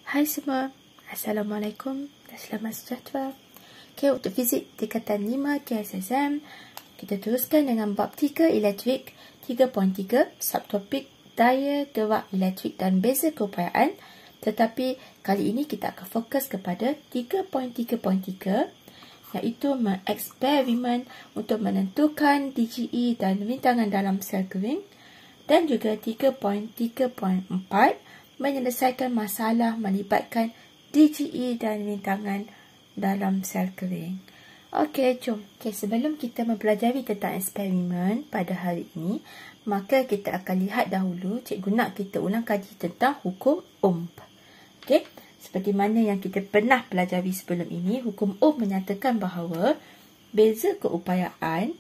Hai semua, Assalamualaikum dan selamat sejahtera. Okay, untuk fizik tingkatan 5 KSSM, kita teruskan dengan bab 3 elektrik 3.3, subtopik daya gerak elektrik dan beza keupayaan. Tetapi kali ini kita akan fokus kepada 3.3.3, iaitu mengeksperimen untuk menentukan DGE dan rintangan dalam sel kering, dan juga 3.3.4 menyelesaikan masalah melibatkan DGE dan rintangan dalam sel kering. Okey, jom. Sebelum kita mempelajari tentang eksperimen pada hari ini, maka kita akan lihat dahulu cikgu nak kita ulang kaji tentang hukum Ohm. Okey, seperti mana yang kita pernah pelajari sebelum ini, hukum Ohm menyatakan bahawa beza keupayaan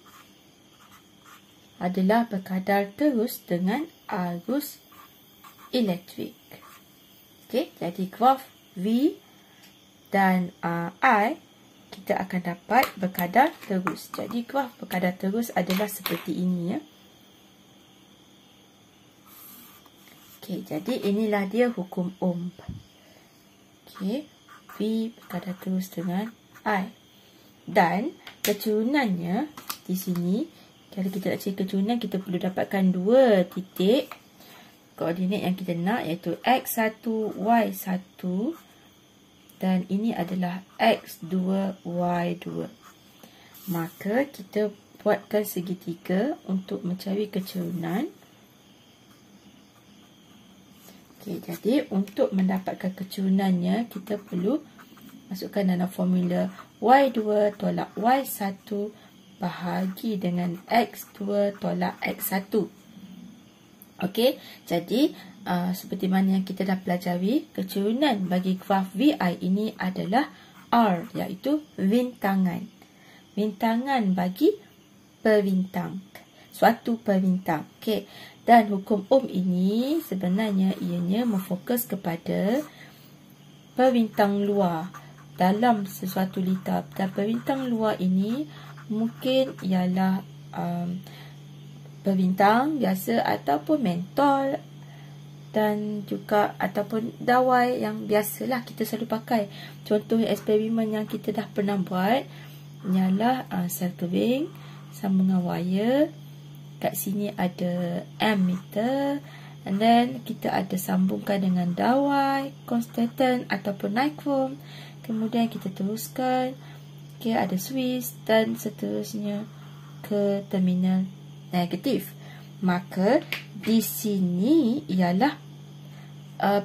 adalah berkadar terus dengan arus elektrik. Okey, jadi graf V dan I kita akan dapat berkadar terus. Jadi graf berkadar terus adalah seperti ini ya. Okey, jadi inilah dia hukum Ohm. Okey, V berkadar terus dengan I. Dan kecurunannya di sini, kalau kita nak cari kecurunan, kita perlu dapatkan dua titik koordinat yang kita nak, iaitu X1, Y1, dan ini adalah X2, Y2. Maka kita buatkan segitiga untuk mencari kecurunan. Okey, jadi untuk mendapatkan kecurunannya, kita perlu masukkan dalam formula Y2 tolak Y1 bahagi dengan X2 tolak X1. Okey, jadi seperti mana yang kita dah pelajari, kecurunan bagi graf VI ini adalah R, iaitu rintangan. Rintangan bagi perintang, suatu perintang. Okey, dan hukum Ohm ini sebenarnya ianya memfokus kepada perintang luar dalam sesuatu liter. Dan perintang luar ini mungkin ialah perintang biasa ataupun mentol, dan juga ataupun dawai yang biasalah kita selalu pakai. Contoh eksperimen yang kita dah pernah buat ialah sel kering, sambungan wire. Kat sini ada ammeter, and then kita ada sambungkan dengan dawai, konstantan ataupun nichrome. Kemudian kita teruskan, okay, ada switch dan seterusnya ke terminal negatif. Maka di sini ialah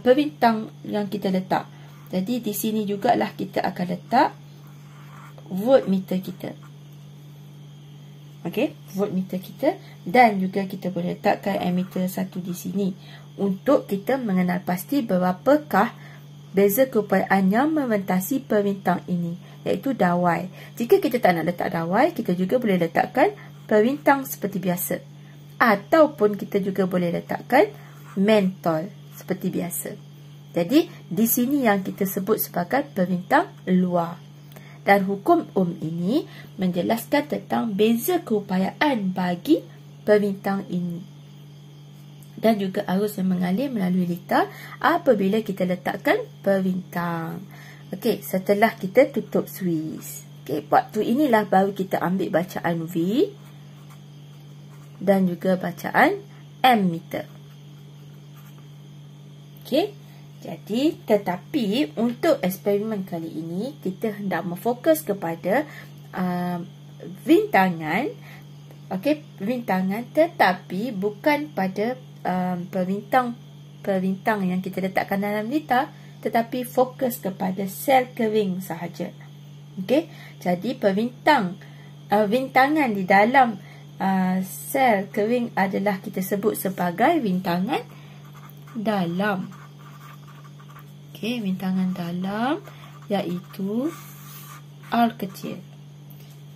perintang yang kita letak. Jadi di sini jugalah kita akan letak voltmeter kita. Okey, voltmeter kita, dan juga kita boleh letakkan ammeter satu di sini untuk kita mengenal pasti berapakah beza keupayaan yang merentasi perintang ini, iaitu dawai. Jika kita tak nak letak dawai, kita juga boleh letakkan perintang seperti biasa, ataupun kita juga boleh letakkan mentol seperti biasa. Jadi di sini yang kita sebut sebagai perintang luar. Dan hukum Ohm ini menjelaskan tentang beza keupayaan bagi perintang ini, dan juga arus yang mengalir melalui liter apabila kita letakkan perintang. Okey, setelah kita tutup switch. Okey, waktu inilah baru kita ambil bacaan V dan juga bacaan ammeter. Okey, jadi tetapi untuk eksperimen kali ini kita hendak memfokus kepada rintangan. Okey, rintangan, tetapi bukan pada perintang yang kita letakkan dalam liter, tetapi fokus kepada sel kering sahaja. Okey, jadi rintangan di dalam sel kering adalah kita sebut sebagai rintangan dalam. Okey, rintangan dalam iaitu R kecil.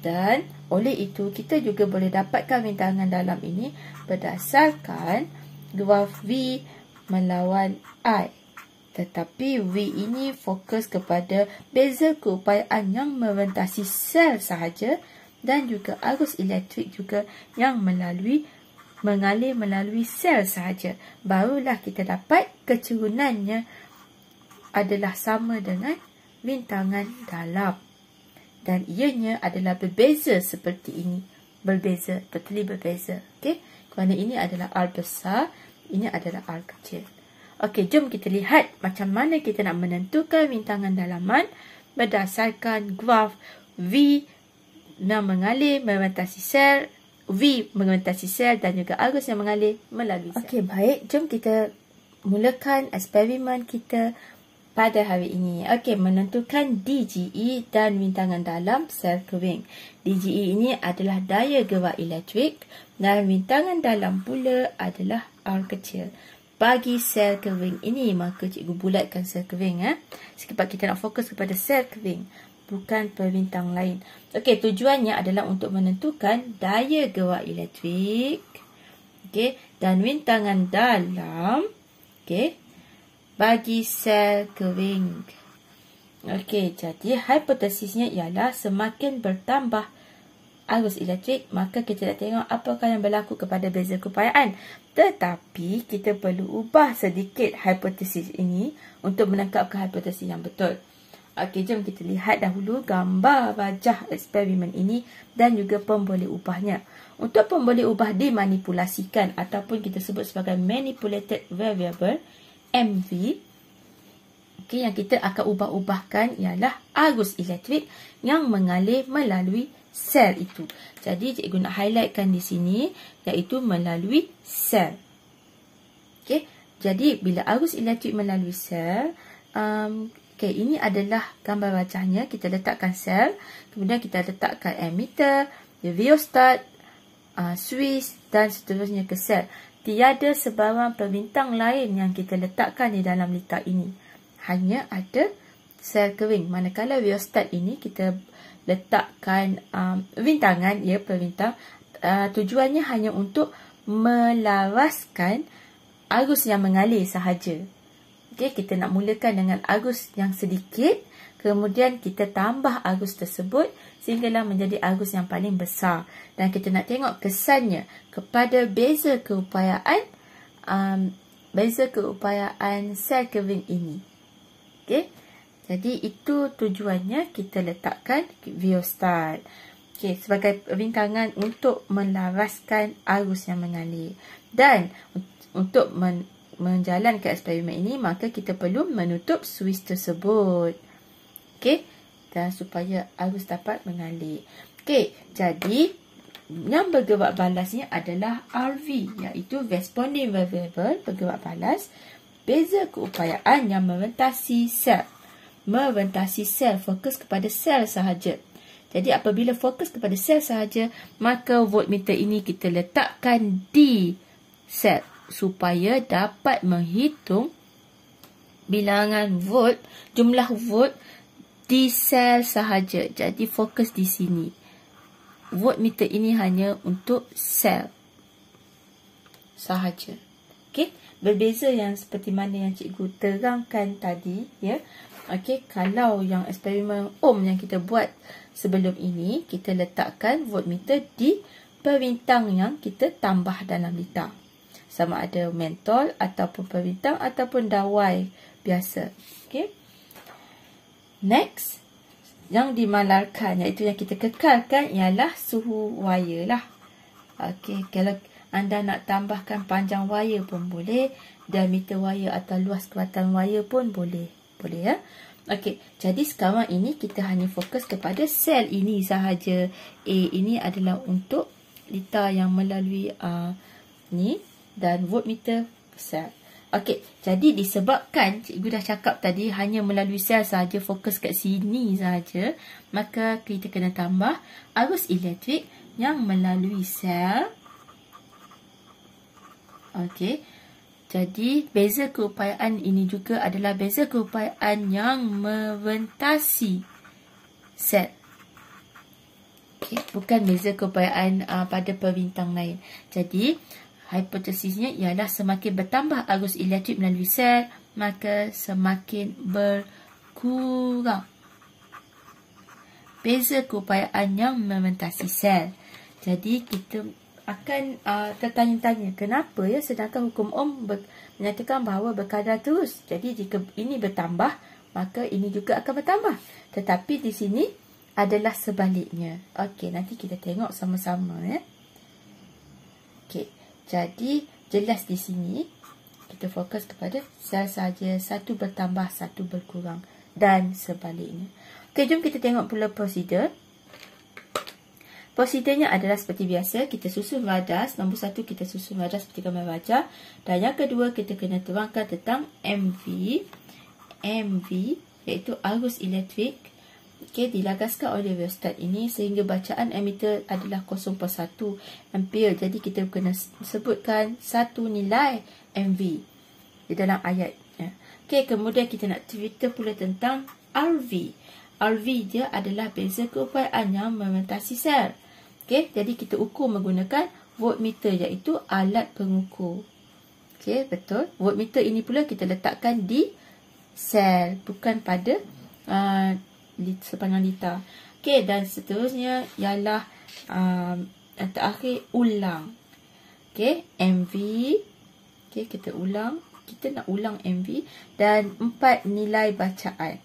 Dan oleh itu kita juga boleh dapatkan rintangan dalam ini berdasarkan graf V melawan I. Tetapi V ini fokus kepada beza keupayaan yang merentasi sel sahaja, dan juga arus elektrik juga yang mengalir melalui sel sahaja. Barulah kita dapat kecurunannya adalah sama dengan rintangan dalam. Dan ianya adalah berbeza seperti ini. Berbeza, totally berbeza. Okey, kerana ini adalah R besar, ini adalah R kecil. Okey, jom kita lihat macam mana kita nak menentukan rintangan dalaman berdasarkan graf V yang mengalir merentasi sel, V merentasi sel dan juga arus yang mengalir melalui sel. Okey, baik. Jom kita mulakan eksperimen kita pada hari ini. Okey, menentukan DGE dan rintangan dalam sel kering. DGE ini adalah daya gerak elektrik dan rintangan dalam pula adalah R kecil. Bagi sel kering ini, maka cikgu bulatkan sel kering. Sebab kita nak fokus kepada sel kering, bukan perintang lain. Okey, tujuannya adalah untuk menentukan daya gerak elektrik, okey, dan rintangan dalam, okey, bagi sel kering. Okey, jadi hipotesisnya ialah semakin bertambah arus elektrik, maka kita nak tengok apakah yang berlaku kepada beza keupayaan. Tetapi kita perlu ubah sedikit hipotesis ini untuk menangkapkan hipotesis yang betul. Okey, jom kita lihat dahulu gambar rajah eksperimen ini dan juga pemboleh ubahnya. Untuk pemboleh ubah dimanipulasikan ataupun kita sebut sebagai manipulated variable, MV, okey, yang kita akan ubah-ubahkan ialah arus elektrik yang mengalir melalui sel itu. Jadi cikgu nak highlightkan di sini iaitu melalui sel. Okey, jadi bila arus elektrik melalui sel, okey, ini adalah gambar rajahnya. Kita letakkan sel, kemudian kita letakkan ammeter, rheostat, switch dan seterusnya ke sel. Tiada sebarang perintang lain yang kita letakkan di dalam litar ini. Hanya ada sel kering. Manakala rheostat ini kita letakkan rintangan, ya, perintang. Tujuannya hanya untuk melaraskan arus yang mengalir sahaja. Okey, kita nak mulakan dengan arus yang sedikit, kemudian kita tambah arus tersebut sehinggalah menjadi arus yang paling besar. Dan kita nak tengok kesannya kepada beza keupayaan sel kering ini. Okey, jadi itu tujuannya kita letakkan rheostat. Okey, sebagai rintangan untuk melaraskan arus yang mengalir. Dan untuk menjalankan eksperimen ini, maka kita perlu menutup switch tersebut. Okey, dan supaya arus dapat mengalir. Okey, jadi yang bergerak balasnya adalah RV, iaitu responding variable, bergerak balas. Beza keupayaan yang merentasi sel. Merentasi sel, fokus kepada sel sahaja. Jadi apabila fokus kepada sel sahaja, maka voltmeter ini kita letakkan di sel supaya dapat menghitung bilangan volt, jumlah volt di sel sahaja. Jadi fokus di sini. Voltmeter ini hanya untuk sel sahaja. Okey, berbeza yang seperti mana yang cikgu terangkan tadi, ya. Okey, kalau yang eksperimen ohm yang kita buat sebelum ini, kita letakkan voltmeter di perintang yang kita tambah dalam litar. Sama ada mentol ataupun perintang ataupun dawai biasa. Okey. Next, yang dimalarkan, iaitu yang kita kekalkan, ialah suhu wire lah. Okey, kalau anda nak tambahkan panjang wire pun boleh, diameter wire atau luas kekuatan wire pun boleh. Boleh, ya. Okey, jadi sekarang ini kita hanya fokus kepada sel ini sahaja. Ini adalah untuk litar yang melalui ni, dan voltmeter sel. Okey, jadi disebabkan cikgu dah cakap tadi hanya melalui sel sahaja, fokus kat sini sahaja, maka kita kena tambah arus elektrik yang melalui sel. Okey, jadi beza keupayaan ini juga adalah beza keupayaan yang merentasi sel. Okey, bukan beza keupayaan pada perintang lain. Jadi hipotesisnya ialah semakin bertambah arus elektrik melalui sel, maka semakin berkurang beza keupayaan yang merentasi sel. Jadi kita akan tertanya-tanya, kenapa, ya, sedangkan hukum Ohm menyatakan bahawa berkadar terus. Jadi jika ini bertambah, maka ini juga akan bertambah. Tetapi di sini adalah sebaliknya. Okey, nanti kita tengok sama-sama ya. Okey, jadi jelas di sini kita fokus kepada sel saja, satu bertambah, satu berkurang dan sebaliknya. Okey, jom kita tengok pula prosedur. Prosedurnya adalah seperti biasa, kita susun radas. Nombor 1 kita susun radas seperti gambar wajah. Dan yang kedua kita kena terangkan tentang MV iaitu arus elektrik. Okey, dilagaskan oleh rheostat ini sehingga bacaan ammeter adalah 0.1 ampere. Jadi kita kena sebutkan satu nilai MV di dalam ayat. Okey, kemudian kita nak cerita pula tentang RV. RV dia adalah beza keupayaan yang mementasi sel. Okey, jadi kita ukur menggunakan voltmeter iaitu alat pengukur. Okey, betul. Voltmeter ini pula kita letakkan di sel, bukan pada sepanjang litar. Okey, dan seterusnya ialah yang terakhir ulang. Okey, MV. Okey, kita ulang. Kita nak ulang MV dan 4 nilai bacaan.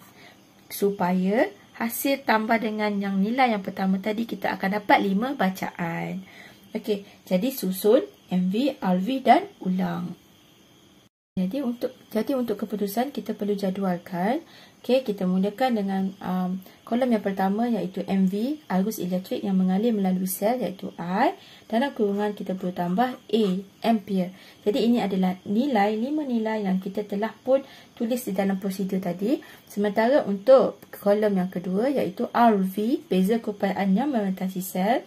Supaya hasil tambah dengan yang nilai yang pertama tadi, kita akan dapat 5 bacaan. Okey, jadi susun MV, RV dan ulang. Jadi untuk keputusan kita perlu jadualkan. Okey, kita mulakan dengan kolom yang pertama iaitu MV, arus elektrik yang mengalir melalui sel iaitu I. Dalam kurungan kita perlu tambah A, ampere. Jadi ini adalah 5 nilai yang kita telah pun tulis di dalam prosedur tadi. Sementara untuk kolom yang kedua iaitu RV, beza keupayaan yang mementasi sel,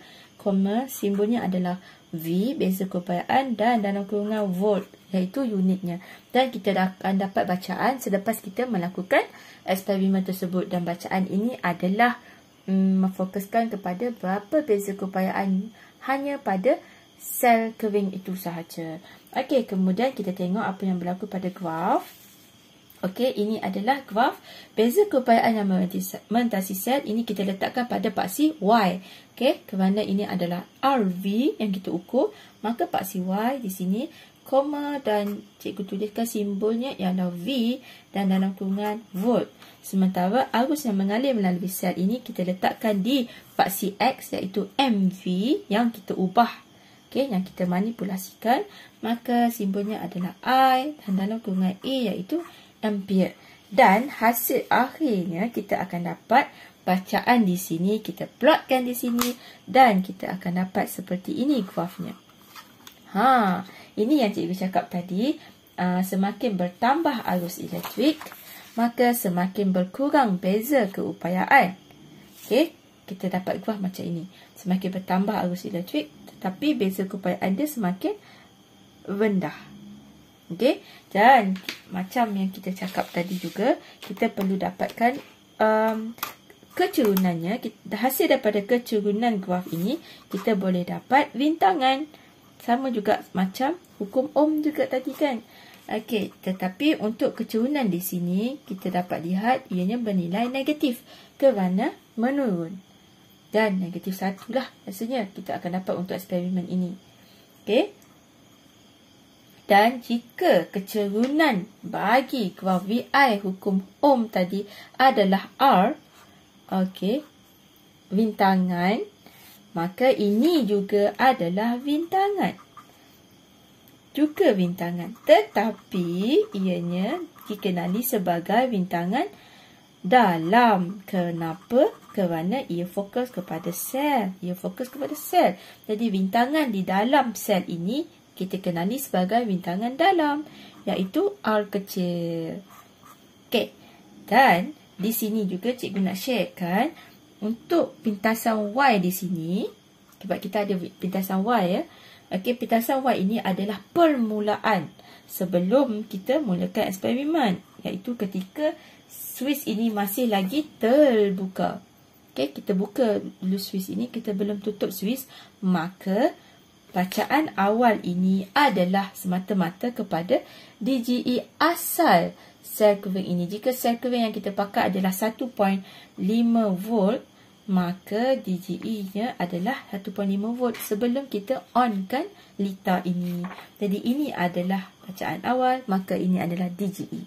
simbolnya adalah V, beza keupayaan, dan dalam kurungan volt iaitu unitnya. Dan kita akan dapat bacaan selepas kita melakukan eksperimen tersebut. Dan bacaan ini adalah memfokuskan kepada berapa beza keupayaan hanya pada sel kering itu sahaja. Okey, kemudian kita tengok apa yang berlaku pada graf. Okey, ini adalah graf beza keupayaan yang mementasi sel. Ini kita letakkan pada paksi Y. Okey, kerana ini adalah RV yang kita ukur, maka paksi Y di sini, koma, dan cikgu tuliskan simbolnya ialah V dan dalam kurungan volt. Sementara arus yang mengalir melalui sel ini kita letakkan di paksi X iaitu MV yang kita ubah. Okey, yang kita manipulasikan, maka simbolnya adalah I dan dalam kurungan A iaitu ampere. Dan hasil akhirnya kita akan dapat bacaan di sini, kita plotkan di sini dan kita akan dapat seperti ini grafnya. Ini yang cikgu cakap tadi, semakin bertambah arus elektrik, maka semakin berkurang beza keupayaan. Okey, kita dapat graf macam ini. Semakin bertambah arus elektrik, tetapi beza keupayaan dia semakin rendah. Okey, dan macam yang kita cakap tadi juga, kita perlu dapatkan kecerunannya. Hasil daripada kecerunan graf ini, kita boleh dapat rintangan. Sama juga macam hukum Ohm juga tadi kan. Okey, tetapi untuk kecerunan di sini, kita dapat lihat ianya bernilai negatif kerana menurun. Dan negatif 1 lah rasanya kita akan dapat untuk eksperimen ini. Okey. Dan jika kecerunan bagi graf VI hukum Ohm tadi adalah R, okey, rintangan, maka ini juga adalah rintangan. Juga rintangan. Tetapi ianya dikenali sebagai rintangan dalam. Kenapa? Kerana ia fokus kepada sel. Jadi rintangan di dalam sel ini kita kenali sebagai rintangan dalam, iaitu R kecil. Okey. Dan di sini juga cikgu nak sharekan untuk pintasan Y di sini, sebab kita ada pintasan Y ya. Okey, pintasan Y ini adalah permulaan sebelum kita mulakan eksperimen, iaitu ketika switch ini masih lagi terbuka. Okey, kita buka dulu switch ini, kita belum tutup switch, maka bacaan awal ini adalah semata-mata kepada DGE asal sel kering ini. Jika sel kering yang kita pakai adalah 1.5 volt, maka DGE-nya adalah 1.5 volt sebelum kita on-kan lita ini. Jadi ini adalah bacaan awal, maka ini adalah DGE.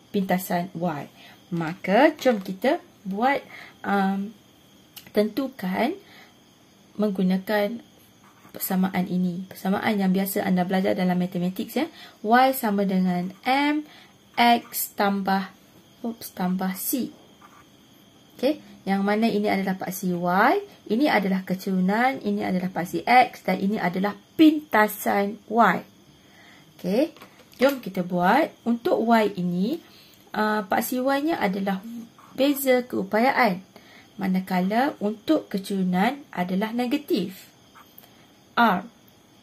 Pintasan Y. Maka jom kita buat tentukan menggunakan persamaan ini. Persamaan yang biasa anda belajar dalam matematik ya. Y sama dengan M X tambah C. Okey, yang mana ini adalah paksi Y, ini adalah kecerunan, ini adalah paksi X dan ini adalah pintasan Y. Okey, jom kita buat. Untuk Y ini, paksi Y-nya adalah beza keupayaan. Manakala untuk kecerunan adalah negatif. R,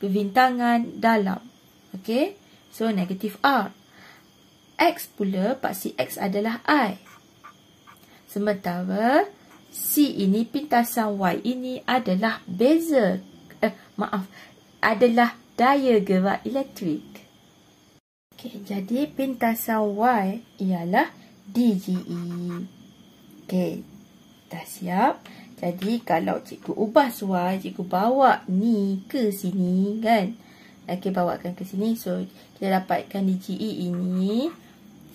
kebintangan dalam. Okey, so negatif R. X pula, paksi X adalah I. Sementara C ini, pintasan Y ini adalah beza, adalah daya gerak elektrik. Okey, jadi pintasan Y ialah DGE. Okey, dah siap. Jadi kalau cikgu ubah Y, cikgu bawa ni ke sini kan. Okey, bawakan ke sini. So, kita dapatkan DGE ini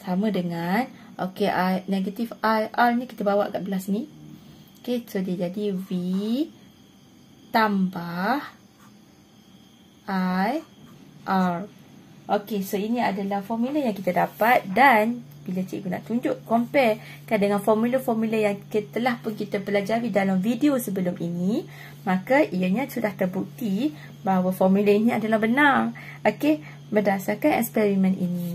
sama dengan, okey, negatif I, R ni kita bawa kat belah sini. Okey, so dia jadi V tambah I, R. Okey, so ini adalah formula yang kita dapat dan bila cikgu nak tunjuk, compare kan dengan formula-formula yang telah pun kita pelajari dalam video sebelum ini, maka ianya sudah terbukti bahawa formula ini adalah benar. Okey, berdasarkan eksperimen ini.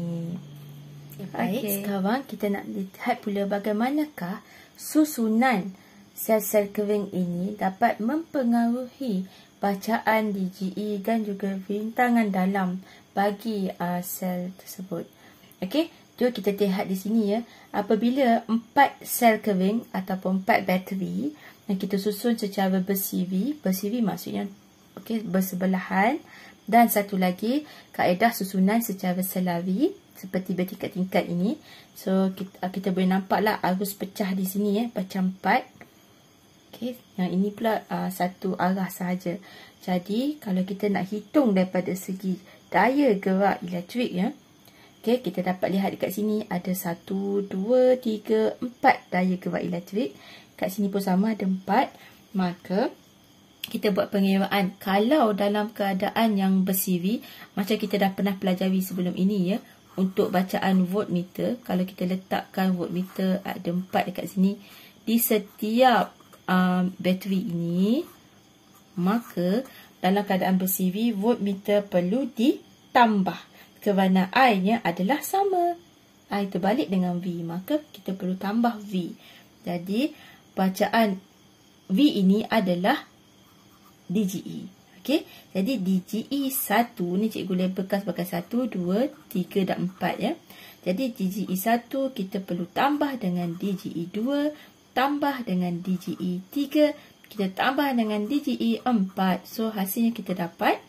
Baik, sekarang kita nak lihat pula bagaimanakah susunan sel-sel kering ini dapat mempengaruhi bacaan DGE dan juga bintangan dalam bagi sel tersebut. Okey, jom kita lihat di sini ya. Apabila 4 sel kering ataupun 4 bateri yang kita susun secara bersiri maksudnya okey, bersebelahan, dan satu lagi kaedah susunan secara selari seperti bertingkat-tingkat ini. So kita boleh nampaklah arus pecah di sini ya, macam 4. Okey, yang ini pula satu arah sahaja. Jadi kalau kita nak hitung daripada segi daya gerak elektrik ya. Okey, kita dapat lihat dekat sini ada 1, 2, 3, 4 daya gerak elektrik. Kat sini pun sama ada 4. Maka kita buat pengiraan. Kalau dalam keadaan yang bersiri, macam kita dah pernah pelajari sebelum ini ya, untuk bacaan voltmeter, kalau kita letakkan voltmeter ada 4 dekat sini di setiap bateri ini, maka dalam keadaan bersiri voltmeter perlu ditambah kerana I-nya adalah sama. I terbalik dengan V, maka kita perlu tambah V. Jadi bacaan V ini adalah DGE. Okey, jadi DGE 1 ni cikgu labelkan sebagai 1, 2, 3 dan 4 ya. Jadi DGE 1 kita perlu tambah dengan DGE 2, tambah dengan DGE 3, kita tambah dengan DGE 4. So hasilnya kita dapat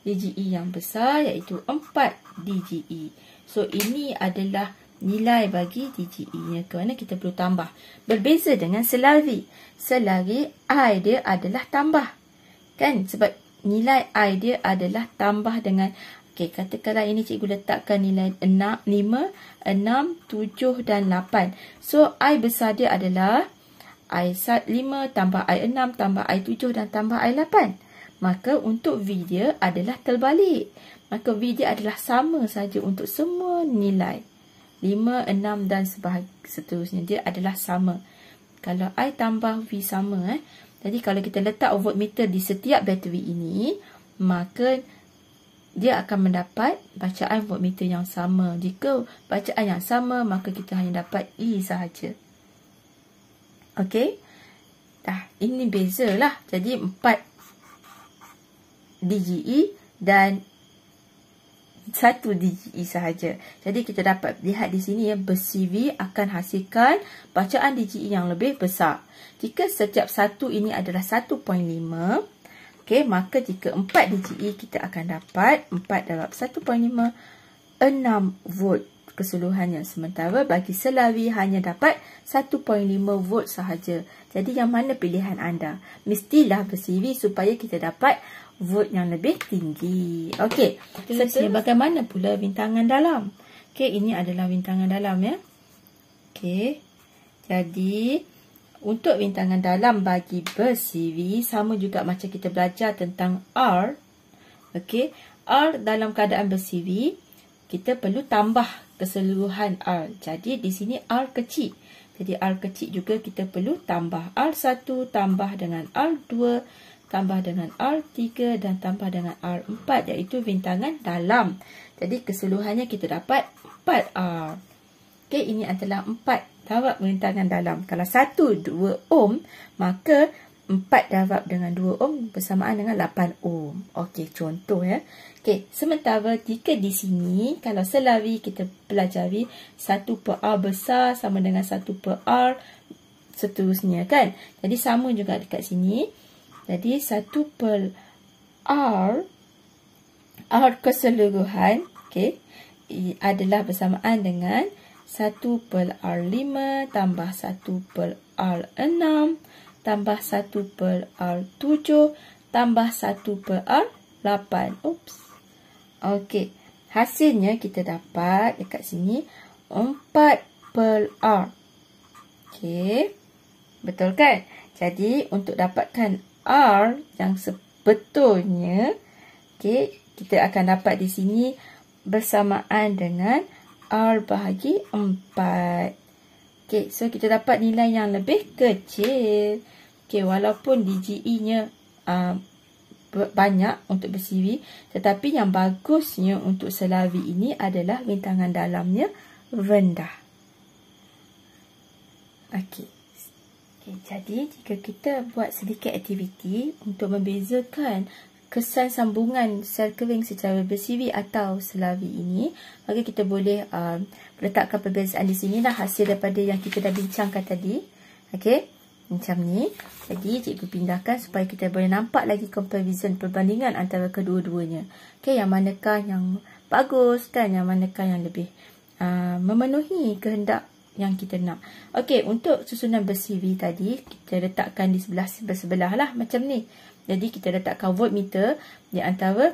DGE yang besar iaitu 4 DGE. So ini adalah nilai bagi DGE-nya kerana kita perlu tambah. Berbeza dengan selari. Selari I dia adalah tambah. Kan? Sebab nilai I dia adalah tambah dengan, okey, katakanlah ini cikgu letakkan nilai 5, 6, 7 dan 8. So I besar dia adalah I 5 tambah I 6 tambah I 7 dan tambah I 8. Maka untuk V dia adalah terbalik. Maka V dia adalah sama saja untuk semua nilai. 5, 6 dan seterusnya dia adalah sama. Kalau I tambah V sama jadi kalau kita letak voltmeter di setiap bateri ini, maka dia akan mendapat bacaan voltmeter yang sama. Jika bacaan yang sama, maka kita hanya dapat E sahaja. Okey. Dah, ini bezalah. Jadi 4 DGE dan 1 DGE sahaja. Jadi kita dapat lihat di sini ya, bersiri akan hasilkan bacaan DGE yang lebih besar. Jika setiap satu ini adalah 1.5, okey, maka jika 4 DGE kita akan dapat 4 darab 1.5, 6 volt. keseluruhannya. Sementara bagi selawi hanya dapat 1.5 volt sahaja. Jadi yang mana pilihan anda? Mestilah bersivi supaya kita dapat volt yang lebih tinggi. Okey, seterusnya bagaimana pula bintangan dalam? Okey, ini adalah bintangan dalam ya. Okey, jadi untuk bintangan dalam bagi bersivi sama juga macam kita belajar tentang R. Okey, R dalam keadaan bersivi, kita perlu tambah keseluruhan R. Jadi di sini R kecil. Jadi R kecil juga kita perlu tambah. R1 tambah dengan R2, tambah dengan R3 dan tambah dengan R4, iaitu bintangan dalam. Jadi keseluruhannya kita dapat 4R. Okey, ini adalah 4 darab bintangan dalam. Kalau 1 2 ohm, maka 4 darab dengan 2 ohm bersamaan dengan 8 ohm. Okey, contoh ya. Okey, sementara jika di sini, kalau selawi kita pelajari 1 per R besar sama dengan 1 per R seterusnya kan. Jadi sama juga dekat sini. Jadi 1 per R keseluruhan, okey, adalah bersamaan dengan 1 per R5 tambah 1 per R6 tambah 1 per R7 tambah 1 per R8. Oops. Okey, hasilnya kita dapat dekat sini 4 per R. Okey, betul kan? Jadi untuk dapatkan R yang sebetulnya, okey, kita akan dapat di sini bersamaan dengan R bahagi 4. Okey, so kita dapat nilai yang lebih kecil. Okey, walaupun DGE-nya banyak untuk bersivi, tetapi yang bagusnya untuk selawi ini adalah bintangan dalamnya rendah. Okey. Okay, jadi jika kita buat sedikit aktiviti untuk membezakan kesan sambungan sel kering secara bersivi atau selawi ini, maka kita boleh letakkan perbezaan di sini lah hasil daripada yang kita dah bincangkan tadi. Okey, macam ni. Jadi cikgu pindahkan supaya kita boleh nampak lagi comparison, perbandingan antara kedua-duanya. Okey, yang manakah yang bagus kan, yang manakah yang lebih memenuhi kehendak yang kita nak. Okey, untuk susunan bersivi tadi kita letakkan di sebelah lah macam ni. Jadi kita letakkan voltmeter di antara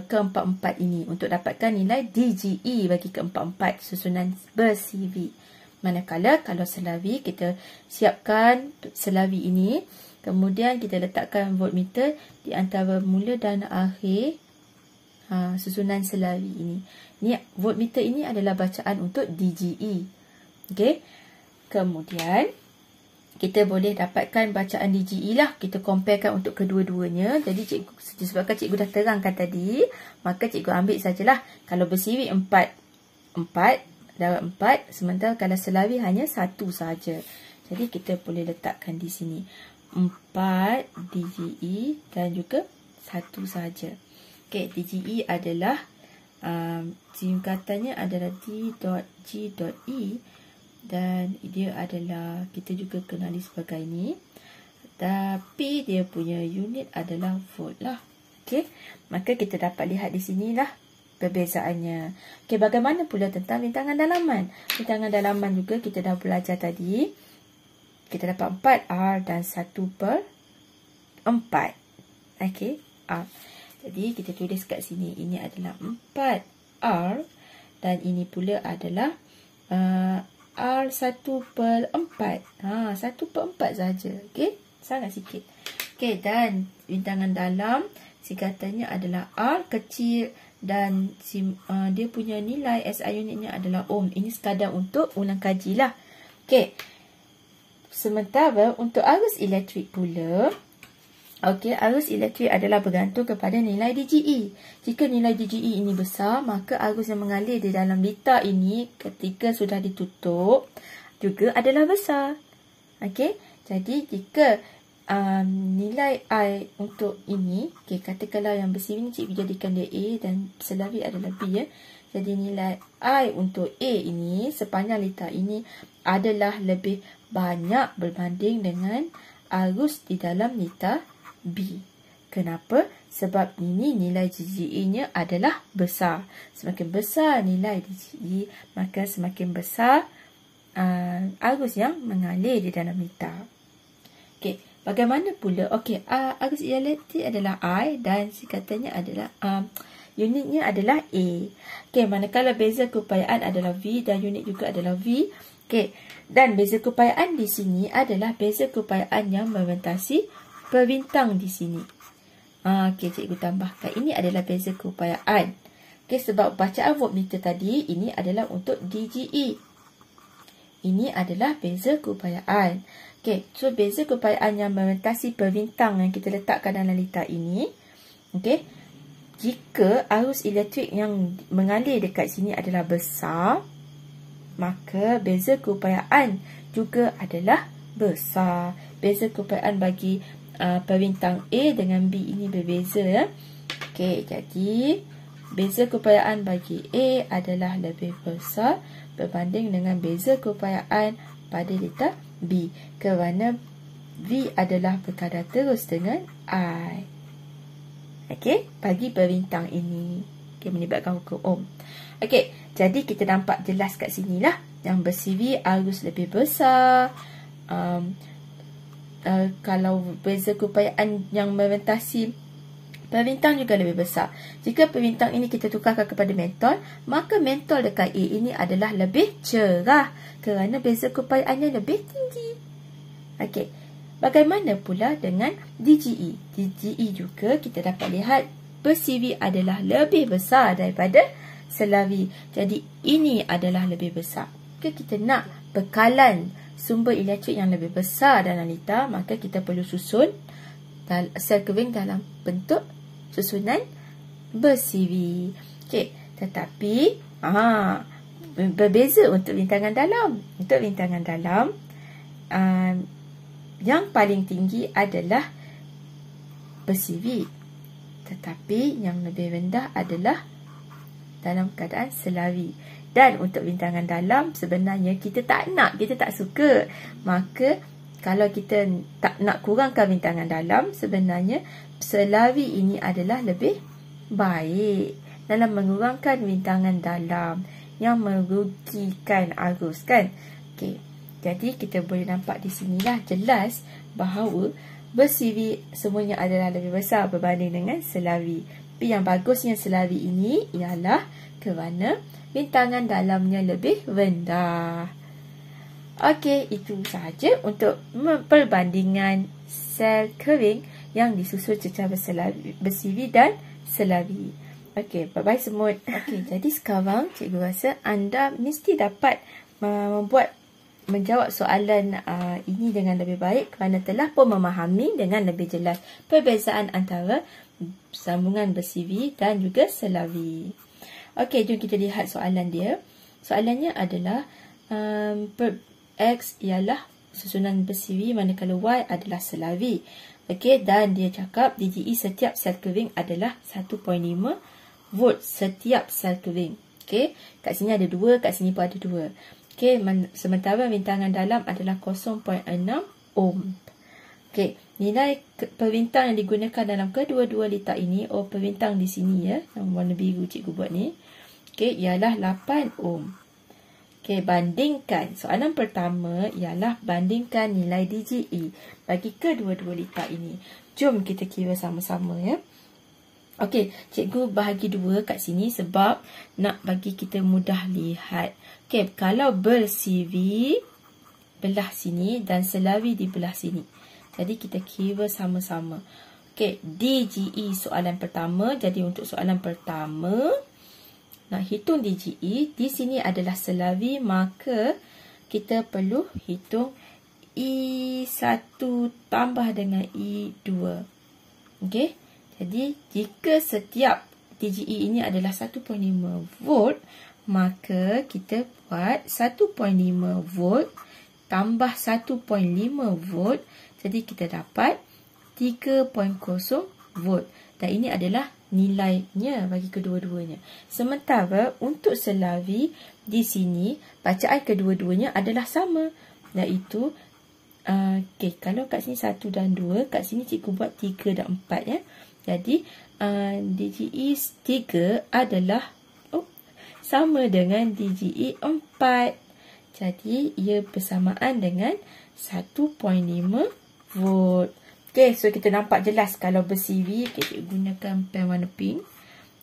keempat-empat ini untuk dapatkan nilai DGE bagi keempat-empat susunan bersivi. Manakala kalau selawi, kita siapkan selawi ini, kemudian kita letakkan voltmeter di antara mula dan akhir susunan selawi ini. Ni voltmeter ini adalah bacaan untuk DGE. Okey, kemudian kita boleh dapatkan bacaan DGE lah. Kita comparekan untuk kedua-duanya. Jadi cikgu, disebabkan cikgu dah terangkan tadi, maka cikgu ambil sajalah. Kalau bersivi 4 darab 4, sementara kalau selawi hanya 1 saja. Jadi kita boleh letakkan di sini 4 DGE dan juga 1 saja. Okey, DGE adalah singkatannya adalah D.G.E dan dia adalah, kita juga kenali sebagai ni, tapi dia punya unit adalah volt lah. Okey, maka kita dapat lihat di sinilah perbezaannya. Okey, bagaimana pula tentang bintangan dalaman? Bintangan dalaman juga kita dah belajar tadi. Kita dapat 4R dan 1 per 4. Okey, R. Jadi kita tulis kat sini, ini adalah 4R dan ini pula adalah R1 per 4. 1 per 4 saja. Okey, sangat sikit. Okey, dan bintangan dalam singkatannya adalah R kecil dan dia punya nilai SI unitnya adalah ohm. Ini sekadar untuk ulang kaji lah. Okey, sementara untuk arus elektrik pula, okey, arus elektrik adalah bergantung kepada nilai DGE. Jika nilai DGE ini besar, maka arus yang mengalir di dalam lita ini ketika sudah ditutup juga adalah besar. Okey, jadi jika nilai I untuk ini, okey, katakanlah yang bersivi ini cikgu jadikan dia A dan selawi adalah B ya. Jadi nilai I untuk A ini sepanjang lita ini adalah lebih banyak berbanding dengan arus di dalam lita B. Kenapa? Sebab ini nilai DGE-nya adalah besar. Semakin besar nilai DGE, maka semakin besar arus yang mengalir di dalam lita. Okey, bagaimana pula? Okey, arus elektrik adalah I dan singkatannya adalah unitnya adalah A. Okey, manakala beza keupayaan adalah V dan unit juga adalah V. Okey, dan beza keupayaan di sini adalah beza keupayaan yang membentasi perbintang di sini. Okey, cikgu tambahkan. Ini adalah beza keupayaan. Okey, sebab bacaan voltmeter tadi, ini adalah untuk DGE. Ini adalah beza keupayaan. Okey, so beza keupayaan yang membentasi perbintang yang kita letakkan dalam lita ini. Okey, jika arus elektrik yang mengalir dekat sini adalah besar, maka beza keupayaan juga adalah besar. Beza keupayaan bagi perbintang A dengan B ini berbeza. Okey, jadi beza keupayaan bagi A adalah lebih besar berbanding dengan beza keupayaan pada lita B, kerana V adalah berkadar terus dengan I. Okey, bagi perbintang ini. Okey, melibatkan hukum Ohm. Okey, jadi kita nampak jelas kat sini lah. Yang ber-CV arus lebih besar. Kalau beza keupayaan yang membentasi perbintang juga lebih besar. Jika perbintang ini kita tukarkan kepada mentol, maka mentol dekat A ini adalah lebih cerah kerana beza keupayaannya lebih tinggi. Okey, bagaimana pula dengan DGE? DGE juga kita dapat lihat ber-CV adalah lebih besar daripada selawi. Jadi ini adalah lebih besar. Okey, kita nak bekalan sumber elektrik yang lebih besar dalam lita, maka kita perlu susun sel kering dalam bentuk susunan ber-CV. Okey, tetapi berbeza untuk bintangan dalam. Untuk bintangan dalam, yang paling tinggi adalah ber-CV, tetapi yang lebih rendah adalah dalam keadaan selawi. Dan untuk bintangan dalam sebenarnya kita tak nak, kita tak suka. Maka kalau kita tak nak kurangkan bintangan dalam, sebenarnya selawi ini adalah lebih baik dalam mengurangkan bintangan dalam yang merugikan arus, kan? Okey, jadi kita boleh nampak di sinilah jelas bahawa ber-CV semuanya adalah lebih besar berbanding dengan selawi. Tapi yang bagusnya selawi ini ialah kerana bintangan dalamnya lebih rendah. Okey, itu sahaja untuk perbandingan sel kering yang disusun secara ber-CV dan selawi. Okey, bye-bye semua. Okey, jadi sekarang cikgu rasa anda mesti dapat menjawab soalan ini dengan lebih baik kerana telah pun memahami dengan lebih jelas perbezaan antara sambungan ber-CV dan juga selawi. Okey, jom kita lihat soalan dia. Soalannya adalah X ialah susunan ber-CV manakala Y adalah selawi. Okey, dan dia cakap DGE setiap sel kering adalah 1.5 volt setiap sel kering. Okey, kat sini ada 2, kat sini pun ada 2. Okey, sementara bintangan dalam adalah 0.6 ohm. Okey, nilai perbintang yang digunakan dalam kedua-dua lita ini, perbintang di sini ya, yang warna biru cikgu buat ni. Okey, ialah 8 ohm. Okey, bandingkan. Soalan pertama ialah bandingkan nilai DGE bagi kedua-dua lita ini. Jom kita kira sama-sama ya. Okey, cikgu bahagi 2 kat sini sebab nak bagi kita mudah lihat. Okey, kalau ber-CV belah sini dan selawi di belah sini. Jadi kita kira sama-sama. Okey, DGE soalan pertama. Jadi untuk soalan pertama, nak hitung DGE, di sini adalah selawi, maka kita perlu hitung I1 tambah dengan I2. Okey, jadi jika setiap DGE ini adalah 1.5 volt, maka kita buat 1.5 volt tambah 1.5 volt. Jadi kita dapat 3.0 volt. Dan ini adalah nilainya bagi kedua-duanya. Sementara untuk selawi di sini bacaan kedua-duanya adalah sama, iaitu Okey, kalau kat sini 1 dan 2, kat sini cikgu buat 3 dan 4 ya. Jadi DGE 3 adalah sama dengan DGE 4. Jadi ia bersamaan dengan 1.5 volt. Okey, so kita nampak jelas kalau ber-CV. Okey, cikgu gunakan pen warna pink.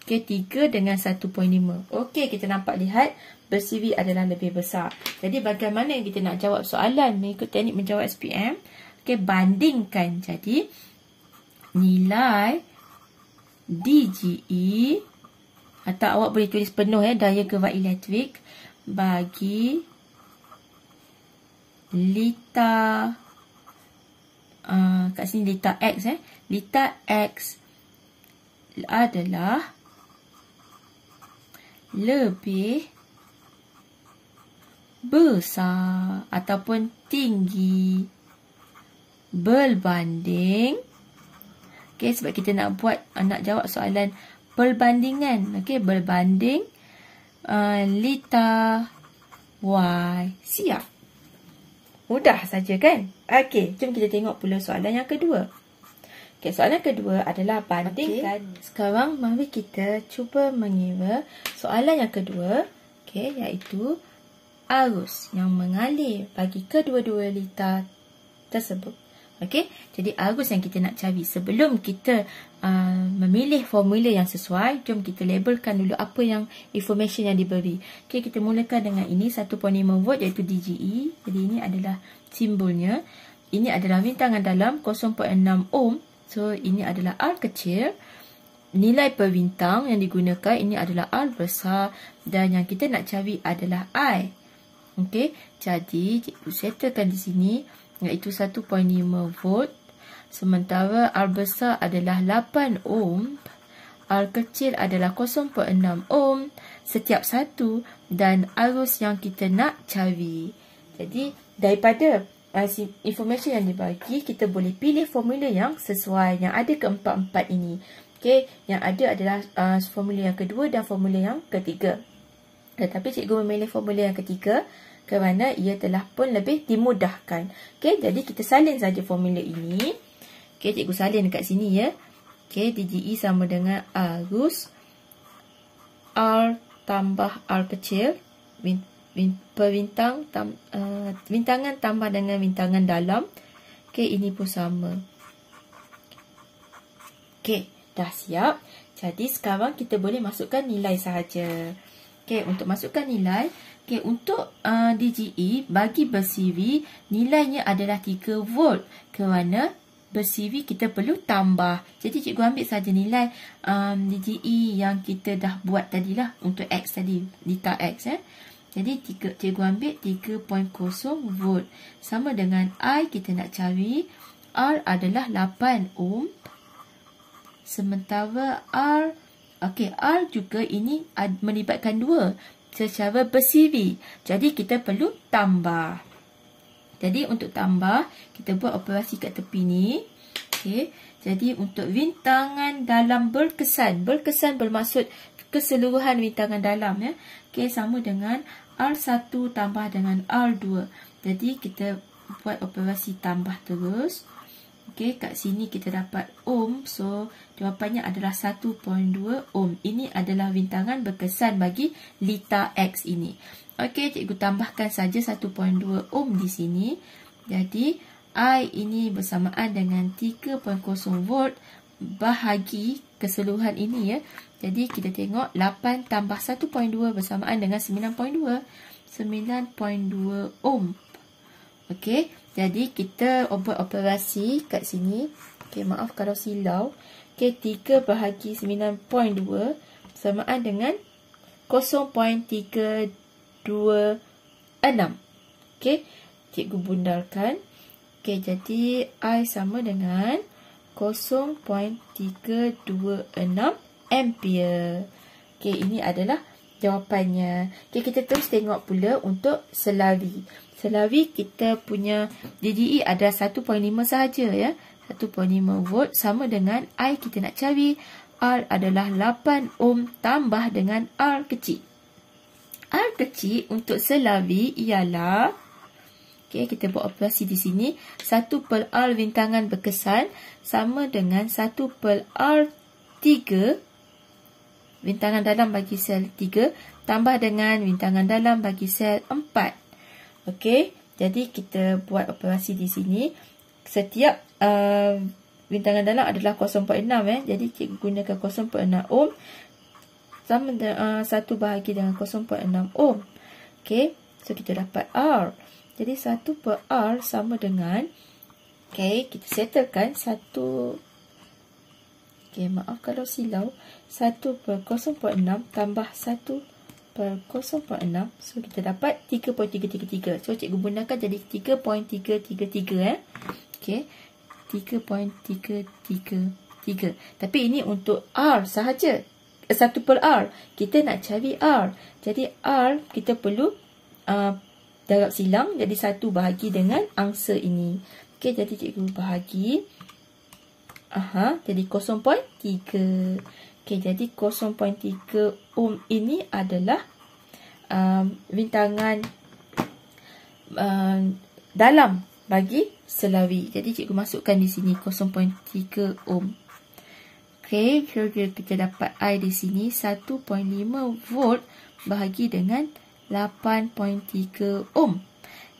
Okey, 3 dengan 1.5. Okey, kita nampak lihat ber-CV adalah lebih besar. Jadi bagaimana yang kita nak jawab soalan mengikut teknik menjawab SPM? Okey, bandingkan. Jadi nilai DGE, atau awak boleh tulis penuh daya gerak elektrik bagi lita, kat sini lita X lita X adalah lebih besar ataupun tinggi berbanding. Okey, sebab kita nak jawab soalan perbandingan. Okey, berbanding lita Y. Siap. Mudah saja kan? Okey, jom kita tengok pula soalan yang kedua. Okey, soalan kedua adalah bandingkan. Sekarang mari kita cuba mengira soalan yang kedua. Okey, iaitu arus yang mengalir bagi kedua-dua lita tersebut. Okey, jadi arus yang kita nak cari. Sebelum kita memilih formula yang sesuai, jom kita labelkan dulu apa yang information yang diberi. Okey, kita mulakan dengan ini 1.5 volt iaitu DGE. Jadi ini adalah simbolnya. Ini adalah rintangan dalam 0.6 ohm. So ini adalah R kecil. Nilai per bintang yang digunakan ini adalah R besar, dan yang kita nak cari adalah I. Okey, jadi cikgu settlekan di sini iaitu 1.5 volt. Sementara R besar adalah 8 ohm, R kecil adalah 0.6 ohm setiap satu, dan arus yang kita nak cari. Jadi daripada information yang dibagi, kita boleh pilih formula yang sesuai, yang ada keempat-empat ini. Okey, yang ada adalah formula yang kedua dan formula yang ketiga. Tetapi cikgu memilih formula yang ketiga kerana ia telah pun lebih dimudahkan. Okey, jadi kita salin saja formula ini. Okey, cikgu salin dekat sini ya. Okey, DGE sama dengan arus R tambah R kecil per rintangan tambah dengan rintangan dalam. Okey, ini pun sama. Okey, dah siap. Jadi sekarang kita boleh masukkan nilai sahaja. Okey, untuk masukkan nilai, okey, untuk DGE bagi ber-CV nilainya adalah 3 volt kerana ber-CV kita perlu tambah. Jadi cikgu ambil saja nilai DGE yang kita dah buat tadilah untuk X tadi, lita X Jadi cikgu ambil 3.0 volt sama dengan I kita nak cari R adalah 8 ohm. Sementara R juga ini melibatkan 2 secara ber-CV. Jadi kita perlu tambah. Jadi untuk tambah, kita buat operasi kat tepi ni. Okey. Jadi untuk rintangan dalam berkesan. Berkesan bermaksud keseluruhan rintangan dalam ya. Okey, sama dengan R1 tambah dengan R2. Jadi kita buat operasi tambah terus. Okey, kat sini kita dapat ohm. So, jawapannya adalah 1.2 ohm. Ini adalah rintangan berkesan bagi lita X ini. Okey, cikgu tambahkan saja 1.2 ohm di sini. Jadi, I ini bersamaan dengan 3.0 volt bahagi keseluruhan ini ya. Jadi, kita tengok 8 tambah 1.2 bersamaan dengan 9.2. 9.2 ohm. Okey, jadi kita buat operasi kat sini. Okey, maaf kalau silau. Okey, 3 bahagi 9.2 bersamaan dengan 0.326. Okey, cikgu bundarkan. Okey, jadi I sama dengan 0.326 ampere. Okey, ini adalah jawapannya. Okey, kita terus tengok pula untuk selari. Selari kita punya DGE ada 1.5 sahaja ya. 1.5 volt sama dengan I kita nak cari. R adalah 8 ohm tambah dengan R kecil. R kecil untuk selari ialah Okey, kita buat operasi di sini. 1/R rintangan berkesan sama dengan 1/R3 rintangan dalam bagi sel 3 tambah dengan rintangan dalam bagi sel 4. Okey, jadi kita buat operasi di sini. Setiap rintangan dalam adalah 0.6 Jadi cikgu gunakan 0.6 ohm sama dengan 1 bahagi dengan 0.6 ohm. Okey, so kita dapat R. Jadi 1/R sama dengan, okey, kita settlekan 1. Okey, maaf kalau silau. 1/0.6 tambah 1/0.6. So kita dapat 3.333. So cikgu gunakan jadi 3.333 Okey, 3.333. Tapi ini untuk R sahaja. 1/R. Kita nak cari R. Jadi R kita perlu darab silang, jadi 1 bahagi dengan angsa ini. Okey, jadi cikgu bahagi. Jadi 0.3. Okey, jadi 0.3 ohm ini adalah rintangan dalam bagi selawi. Jadi cikgu masukkan di sini 0.3 ohm. Okey, kita dapat I di sini 1.5 volt bahagi dengan 8.3 ohm.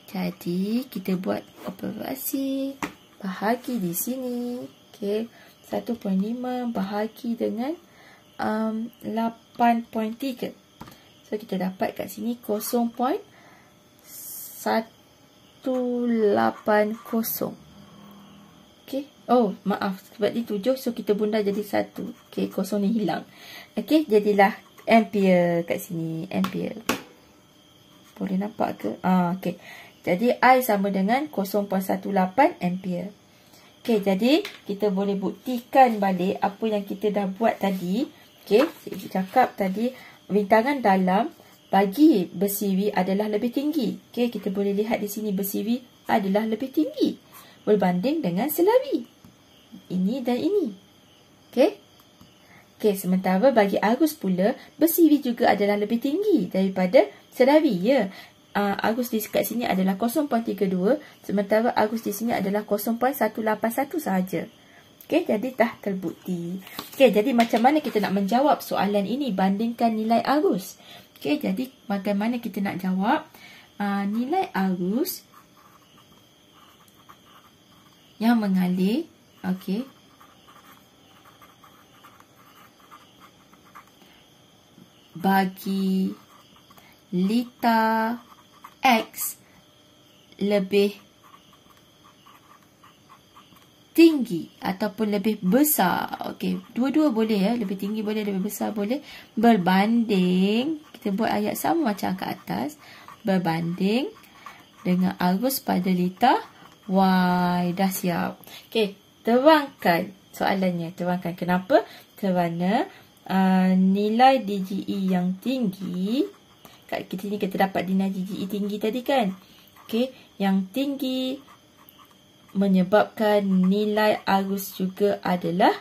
Jadi kita buat operasi bahagi di sini. Okey, 1.5 bahagi dengan 8.3. So kita dapat kat sini 0.180. Okey. Oh, maaf. Sebab ni 7, so kita bunda jadi 1. Okey, kosong ni hilang. Okey, jadilah ampere kat sini. Ampere. Boleh nampak ke? Okey. Jadi I sama dengan 0.18 ampere. Okey, jadi kita boleh buktikan balik apa yang kita dah buat tadi. Okey, saya cakap tadi rintangan dalam bagi bersiri adalah lebih tinggi. Okey, kita boleh lihat di sini bersiri adalah lebih tinggi berbanding dengan selawi. Ini dan ini. Okey. Okey, sementara bagi arus pula bersiri juga adalah lebih tinggi daripada selawi, ya. Arus di kat sini adalah 0.32, sementara arus di sini adalah 0.181 sahaja. Okey, jadi dah terbukti. Okey, jadi macam mana kita nak menjawab soalan ini bandingkan nilai arus? Okey, jadi bagaimana kita nak jawab nilai arus yang mengalir, okey, bagi lita X lebih tinggi ataupun lebih besar. Okey, dua-dua boleh, ya. Lebih tinggi boleh, lebih besar boleh. Berbanding, kita buat ayat sama macam kat atas. Berbanding dengan arus pada lita Y. Dah siap. Okey, terangkan soalannya. Terangkan kenapa? Kerana nilai DGE yang tinggi, kat sini kita dapat nilai DGE tinggi tadi kan. Okey, yang tinggi menyebabkan nilai arus juga adalah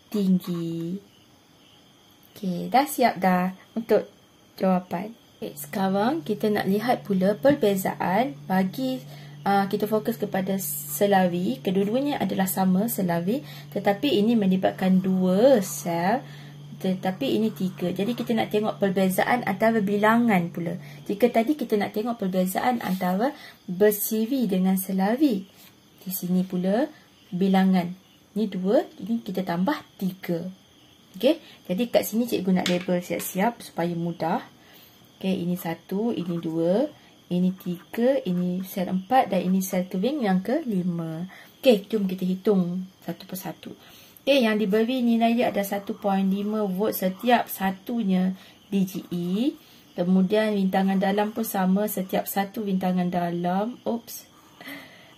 tinggi. Okey, dah siap dah untuk jawapan. Okay, sekarang kita nak lihat pula perbezaan bagi kita fokus kepada selawi. Kedua-duanya adalah sama selawi, tetapi ini melibatkan 2 sel, tetapi ini 3. Jadi kita nak tengok perbezaan antara bilangan pula. Jika tadi kita nak tengok perbezaan antara bersiri dengan selawi, di sini pula bilangan. Ni 2, ini kita tambah 3. Okey, jadi kat sini cikgu nak label siap-siap supaya mudah. Okey, ini 1, ini 2, ini 3, ini sel 4 dan ini sel kering yang ke-5. Okey, jom kita hitung satu persatu. Okey, yang diberi nilai dia ada 1.5 volt setiap satunya DGE. Kemudian rintangan dalam pun sama, setiap satu rintangan dalam. Oops.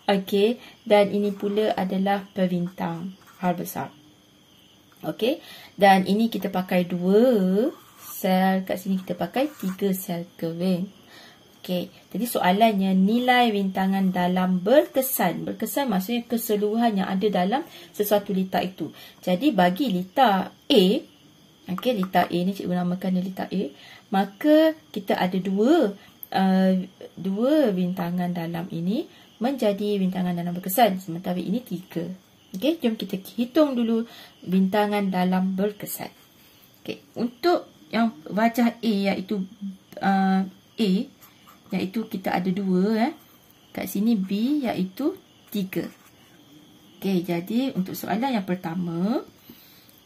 Okey, dan ini pula adalah perintang R besar. Okey, dan ini kita pakai 2 sel, kat sini kita pakai 3 sel kering. Okey, jadi soalannya nilai rintangan dalam berkesan. Berkesan maksudnya keseluruhan yang ada dalam sesuatu lita itu. Jadi bagi lita A, okey, lita A ni cikgu namakan dia lita A, maka kita ada 2 dua bintangan dalam ini menjadi bintangan dalam berkesan, sementara ini 3. Okey, jom kita hitung dulu bintangan dalam berkesan. Okey, untuk yang wajah A iaitu iaitu kita ada 2 kat sini, B iaitu 3. Okey, jadi untuk soalan yang pertama,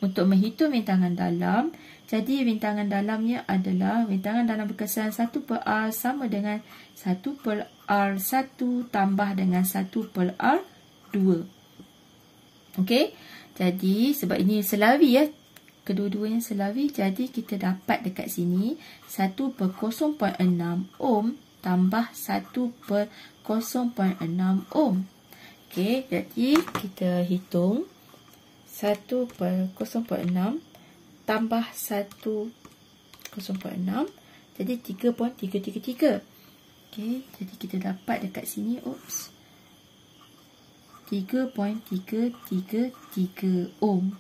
untuk menghitung bintangan dalam, jadi bintangan dalamnya adalah bintangan dalam berkesan 1/R sama dengan 1/R1 tambah dengan 1/R2. Okey, jadi sebab ini selawi kedua-duanya selawi, jadi kita dapat dekat sini 1/0.6 ohm tambah 1/0.6 ohm. Okey, jadi kita hitung 1/0.6 tambah 1/0.6, jadi 3.333. Okey, jadi kita dapat dekat sini 3.333 ohm.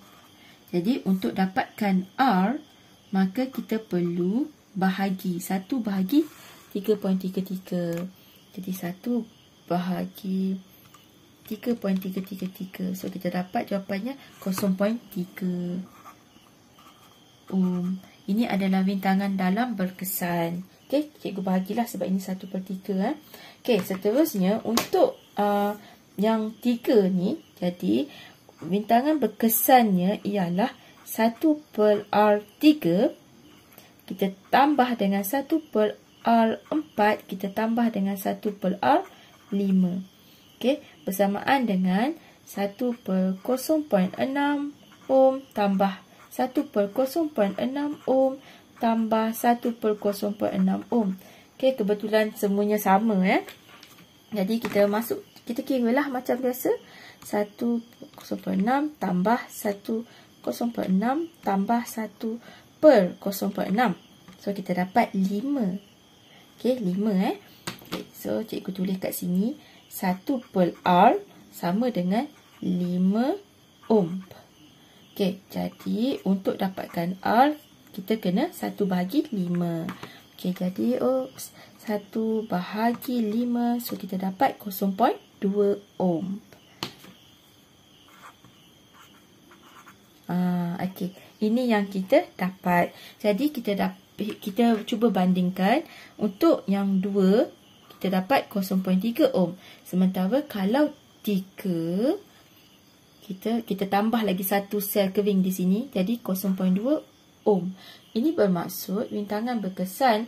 Jadi untuk dapatkan R, maka kita perlu bahagi 1 bahagi 3.333. Jadi 1 bahagi 3.333. So kita dapat jawapannya 0.3 ohm. Ini adalah bintangan dalam berkesan. Okey, cikgu bahagilah sebab ini 1/3. Okey, seterusnya untuk yang 3 ni, jadi bintangan berkesannya ialah 1/R3 kita tambah dengan 1/R4 kita tambah dengan 1/R5. Okey, bersamaan dengan 1/0.6 ohm tambah 1/0.6 ohm tambah 1/0.6 ohm. Okey, kebetulan semuanya sama Jadi kita kiralah macam biasa. 1/0.6 tambah 1/0.6 tambah 1/0.6. So kita dapat 5. Okey, 5 Okay, so cikgu tulis kat sini 1/R sama dengan 5 ohm. Okey, jadi untuk dapatkan R kita kena 1 bahagi 5. Okey, jadi 1 bahagi 5, so kita dapat 0.2 ohm. Okey, ini yang kita dapat. Jadi kita cuba bandingkan. Untuk yang 2 kita dapat 0.3 ohm. Sementara kalau 3 kita tambah lagi 1 sel kering di sini, jadi 0.2 ohm. Ini bermaksud bintangan berkesan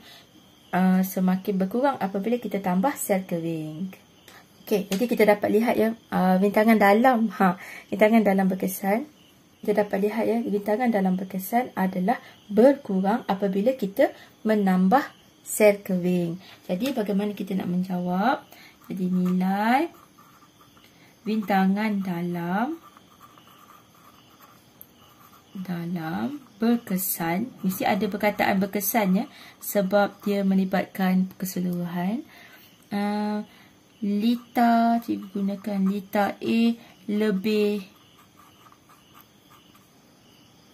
semakin berkurang apabila kita tambah sel kering. Okey, jadi kita dapat lihat bintangan dalam bintangan dalam berkesan. Kita dapat lihat bintangan dalam berkesan adalah berkurang apabila kita menambah sel kering. Jadi bagaimana kita nak menjawab? Jadi nilai bintangan dalam berkesan, mesti ada perkataan berkesan sebab dia melibatkan keseluruhan. Lita, cikgu gunakan lita A lebih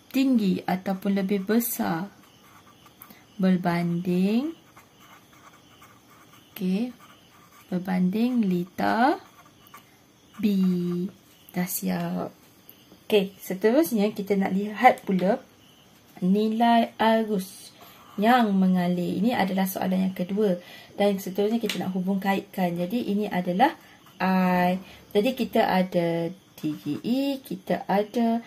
tinggi ataupun lebih besar berbanding lita B. Dah siap. Okey, seterusnya kita nak lihat pula nilai arus yang mengalir. Ini adalah soalan yang kedua. Dan seterusnya kita nak hubung kaitkan. Jadi ini adalah I. Jadi kita ada DGE, kita ada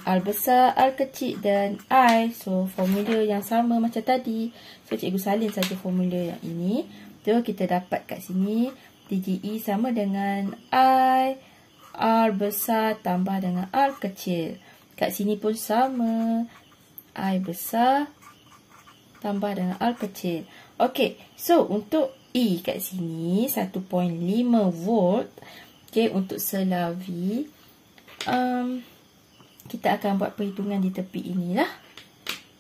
R besar, R kecil dan I. So formula yang sama macam tadi. So cikgu salin saja formula yang ini. So kita dapat kat sini DGE sama dengan I, R besar tambah dengan R kecil. Kat sini pun sama, I besar tambah dengan R kecil. Okey, so untuk E kat sini 1.5 volt. Okey, untuk selawi kita akan buat perhitungan di tepi inilah.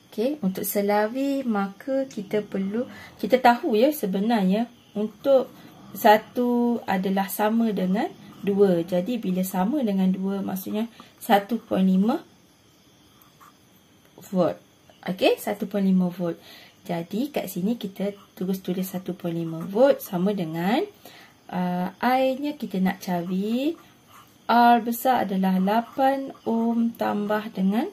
Okey, untuk selawi maka kita tahu sebenarnya untuk 1 adalah sama dengan 2. Jadi bila sama dengan 2 maksudnya 1.5 volt. Okey, 1.5 volt. jadi kat sini kita terus tulis 1.5 volt sama dengan I-nya kita nak cari. R besar adalah 8 ohm tambah dengan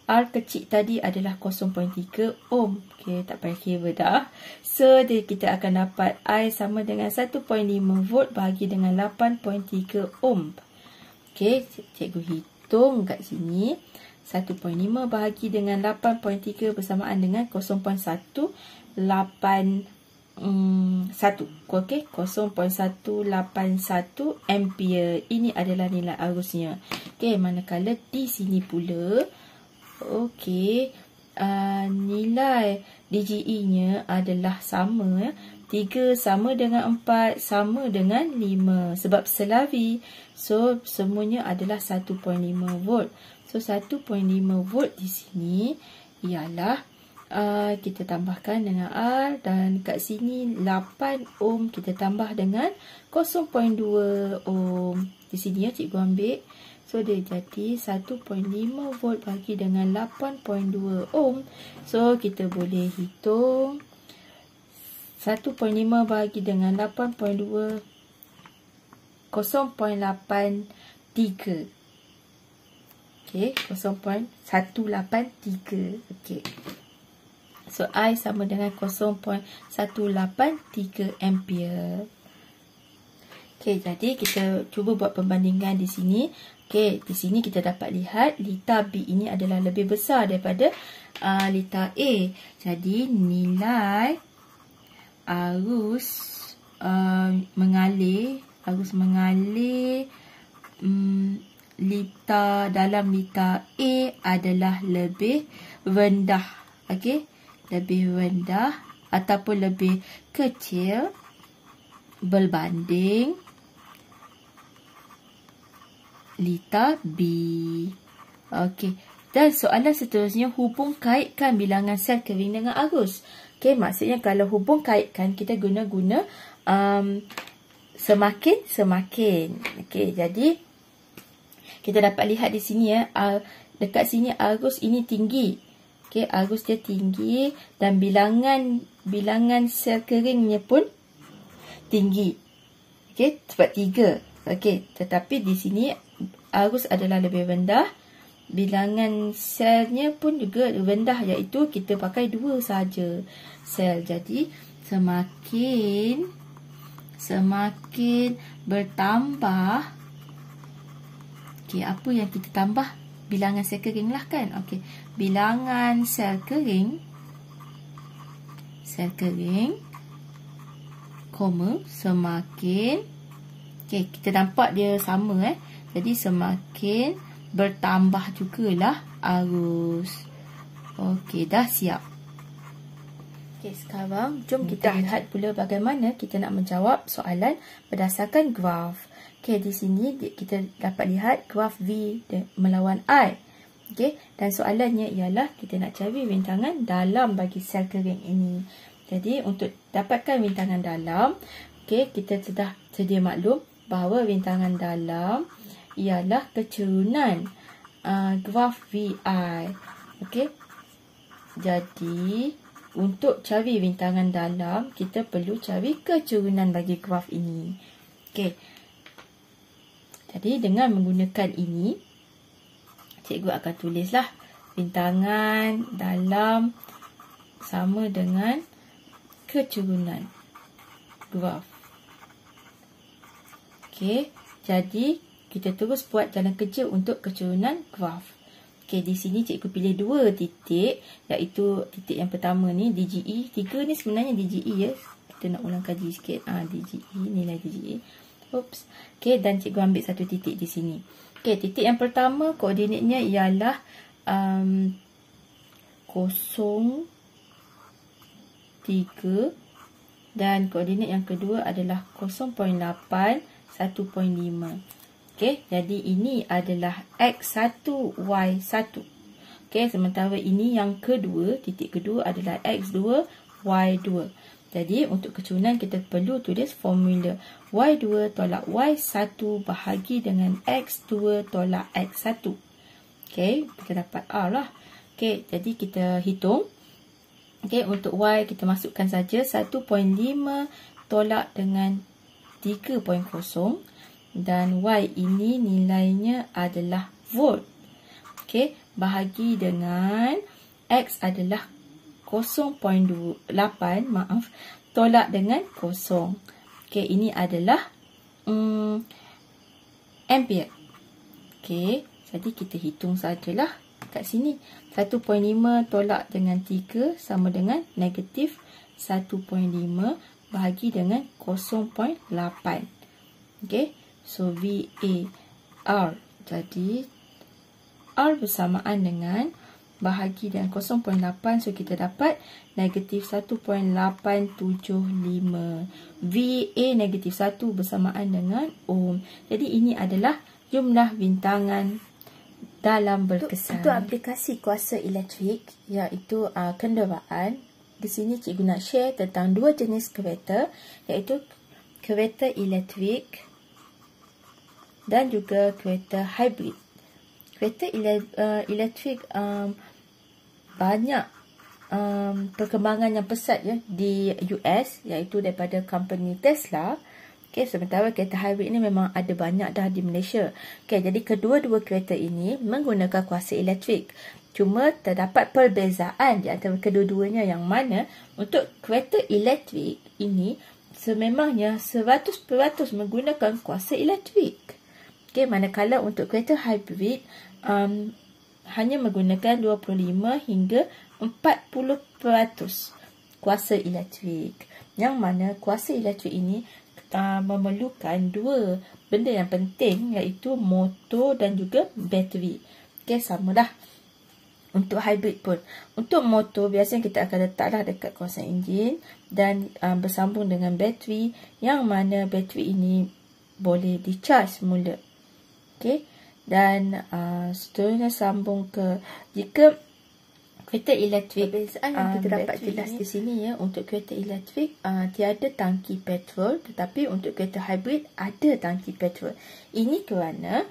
R kecil tadi adalah 0.3 ohm. Okey, tak payah kira dah. So, kita akan dapat I sama dengan 1.5 volt bahagi dengan 8.3 ohm. Okey, cikgu hitung kat sini. 1.5 bahagi dengan 8.3 bersamaan dengan 0.181. Okey, 0.181 ampere. Ini adalah nilai arusnya. Okey, manakala di sini pula, okey, nilai DGE-nya adalah sama. 3 sama dengan 4 sama dengan 5. Sebab selari. So, semuanya adalah 1.5 volt. So, 1.5 volt di sini ialah kita tambahkan dengan R dan kat sini 8 ohm kita tambah dengan 0.2 ohm. Di sini ya cikgu ambil. So dia jadi 1.5 volt bagi dengan 8.2 ohm. So kita boleh hitung 1.5 bagi dengan 8.2 0.83. Okey, 0.183. Okey. So, I sama dengan 0.183 ampere. Okey, jadi kita cuba buat perbandingan di sini. Okey, di sini kita dapat lihat lita B ini adalah lebih besar daripada lita A. Jadi, nilai arus mengalir dalam lita A adalah lebih rendah. Okey, lebih rendah ataupun lebih kecil berbanding lita B. Okey, dan soalan seterusnya, hubung kaitkan bilangan sel kering dengan arus. Okey, maksudnya kalau hubung kaitkan kita guna semakin. Okey, jadi kita dapat lihat di sini ya, dekat sini arus ini tinggi. Okey, arus dia tinggi dan bilangan sel keringnya pun tinggi. Okey, sebab 3. Okey, tetapi di sini arus adalah lebih rendah. Bilangan selnya pun juga rendah, iaitu kita pakai 2 saja sel. Jadi semakin bertambah. Okey, apa yang kita tambah? Bilangan sel kering lah kan. Okey, bilangan sel kering, semakin. Okey, kita nampak dia sama Jadi semakin bertambah jugalah arus. Okey, dah siap. Okey, sekarang jom kita lihat pula bagaimana kita nak menjawab soalan berdasarkan graf. Okey, di sini kita dapat lihat graf V melawan I. Okey, dan soalannya ialah kita nak cari rintangan dalam bagi sel kering ini. Jadi, untuk dapatkan rintangan dalam, okey, kita sudah sedia maklum bahawa rintangan dalam ialah kecerunan graf VI. Okey. Jadi, untuk cari rintangan dalam, kita perlu cari kecerunan bagi graf ini. Okey. Jadi, dengan menggunakan ini, cikgu akan tulislah rintangan dalam sama dengan kecerunan graf. Okey, jadi kita terus buat jalan kerja untuk kecerunan graf. Okey, di sini cikgu pilih 2 titik, iaitu titik yang pertama ni DGE. 3 ni sebenarnya DGE ya. Kita nak ulang kaji sikit. DGE, nilai DGE. Oops. Okey, dan cikgu ambil satu titik di sini. Okey, titik yang pertama koordinatnya ialah 0,3 dan koordinat yang kedua adalah 0.8, 1.5. Okey, jadi ini adalah X1, Y1. Okey, sementara ini yang kedua, titik kedua adalah X2, Y2. Jadi, untuk kecerunan kita perlu tulis formula Y2 tolak Y1 bahagi dengan X2 tolak X1. Okey, kita dapat R lah. Okey, jadi kita hitung. Okey, untuk Y kita masukkan saja 1.5 tolak dengan 3.0 dan Y ini nilainya adalah volt. Okey, bahagi dengan X adalah 0.8, maaf, tolak dengan 0. Okey, ini adalah ampere. Okey, jadi kita hitung sajalah kat sini. 1.5 tolak dengan 3 sama dengan negatif 1.5 bahagi dengan 0.8. Okey, so VAR. Jadi R bersamaan dengan bahagi dengan 0.8, so kita dapat negatif 1.875. VA negatif 1 bersamaan dengan ohm. Jadi ini adalah jumlah bintangan dalam berkesan. Untuk aplikasi kuasa elektrik, iaitu kenderaan, di sini cikgu nak share tentang dua jenis kereta, iaitu kereta elektrik dan juga kereta hybrid. Kereta elektrik banyak perkembangan yang pesat di US, iaitu daripada company Tesla. Okay, sementara kereta hybrid ini memang ada banyak dah di Malaysia. Okay, jadi kedua-dua kereta ini menggunakan kuasa elektrik. Cuma terdapat perbezaan di antara kedua-duanya, yang mana untuk kereta elektrik ini sememangnya 100% menggunakan kuasa elektrik. Okay, manakala untuk kereta hybrid hanya menggunakan 25 hingga 40% kuasa elektrik. Yang mana kuasa elektrik ini memerlukan dua benda yang penting, iaitu motor dan juga bateri. Okay, sama dah untuk hybrid pun. Untuk motor biasanya kita akan letaklah dekat kawasan enjin dan bersambung dengan bateri, yang mana bateri ini boleh di-charge semula. Okay, dan seterusnya sambung ke, jika kereta elektrik, perbezaan yang kita dapat jelas di sini untuk kereta elektrik tiada tangki petrol, tetapi untuk kereta hybrid ada tangki petrol. Ini kerana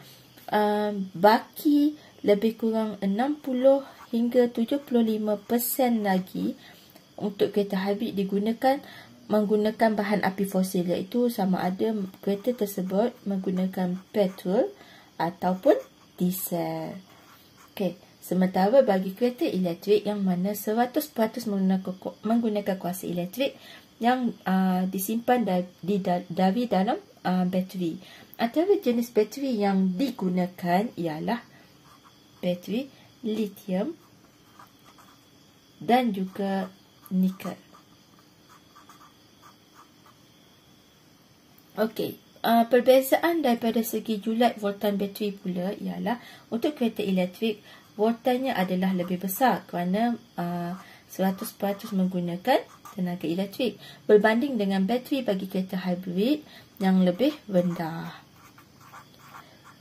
baki lebih kurang 60 hingga 75% lagi untuk kereta hybrid digunakan menggunakan bahan api fosil, iaitu sama ada kereta tersebut menggunakan petrol ataupun diesel. Okey, sementara bagi kereta elektrik yang mana 100% menggunakan kuasa elektrik yang disimpan dari dalam bateri. Antara jenis bateri yang digunakan ialah bateri lithium dan juga nikel. Okey, perbezaan daripada segi julat voltan bateri pula ialah untuk kereta elektrik voltanya adalah lebih besar kerana 100% menggunakan tenaga elektrik berbanding dengan bateri bagi kereta hybrid yang lebih rendah.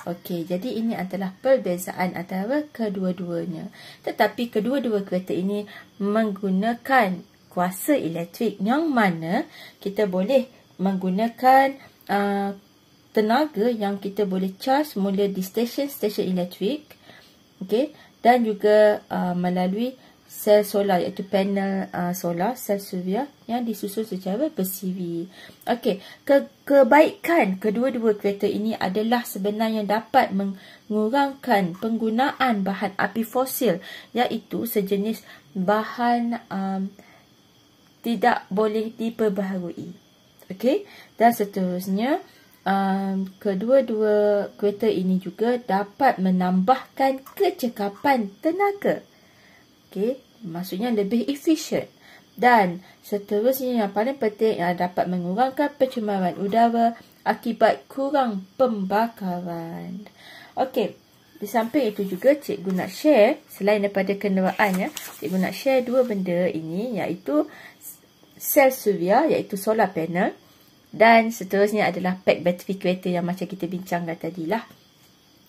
Okey, jadi ini adalah perbezaan antara kedua-duanya. Tetapi kedua-dua kereta ini menggunakan kuasa elektrik, yang mana kita boleh menggunakan tenaga yang kita boleh charge mula di stesen-stesen elektrik. Okey, dan juga melalui sel solar, iaitu panel solar, sel surya yang disusun secara bersiri. Okey, kebaikan kedua-dua kereta ini adalah sebenarnya dapat mengurangkan penggunaan bahan api fosil, iaitu sejenis bahan tidak boleh diperbaharui. Okey, dan seterusnya kedua-dua kereta ini juga dapat menambahkan kecekapan tenaga. Okey, maksudnya lebih efisien. Dan seterusnya yang paling penting dapat mengurangkan pencemaran udara akibat kurang pembakaran. Okey, di samping itu juga cikgu nak share, selain daripada kenderaan cikgu nak share dua benda ini, iaitu sel surya, iaitu solar panel, dan seterusnya adalah pack bateri kereta yang macam kita bincangkan tadilah.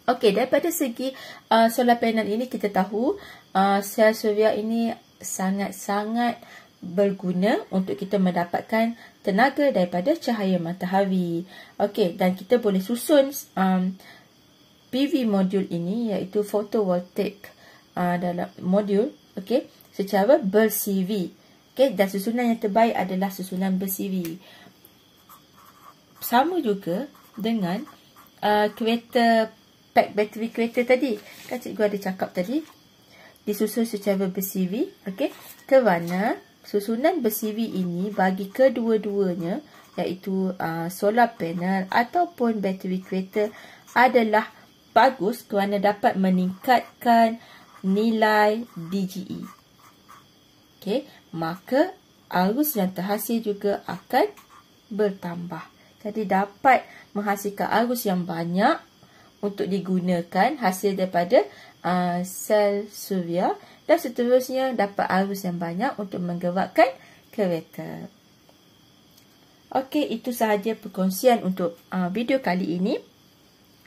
Okey, daripada segi solar panel ini kita tahu sel surya ini sangat-sangat berguna untuk kita mendapatkan tenaga daripada cahaya matahari. Okey, dan kita boleh susun PV modul ini, iaitu photovoltaik dalam modul, okey, secara bersiri. Okay, dan susunan yang terbaik adalah susunan bersiri. Sama juga dengan kereta, pack bateri kereta tadi. Kan cikgu ada cakap tadi, disusun secara bersiri. Okay, kerana susunan bersiri ini bagi kedua-duanya, iaitu solar panel ataupun bateri kereta, adalah bagus kerana dapat meningkatkan nilai DGE. Okay, maka arus yang terhasil juga akan bertambah. Jadi dapat menghasilkan arus yang banyak untuk digunakan hasil daripada sel suria, dan seterusnya dapat arus yang banyak untuk menggerakkan kereta. Okey, itu sahaja perkongsian untuk video kali ini.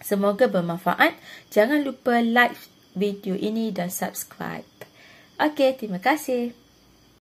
Semoga bermanfaat. Jangan lupa like video ini dan subscribe. Okey, terima kasih.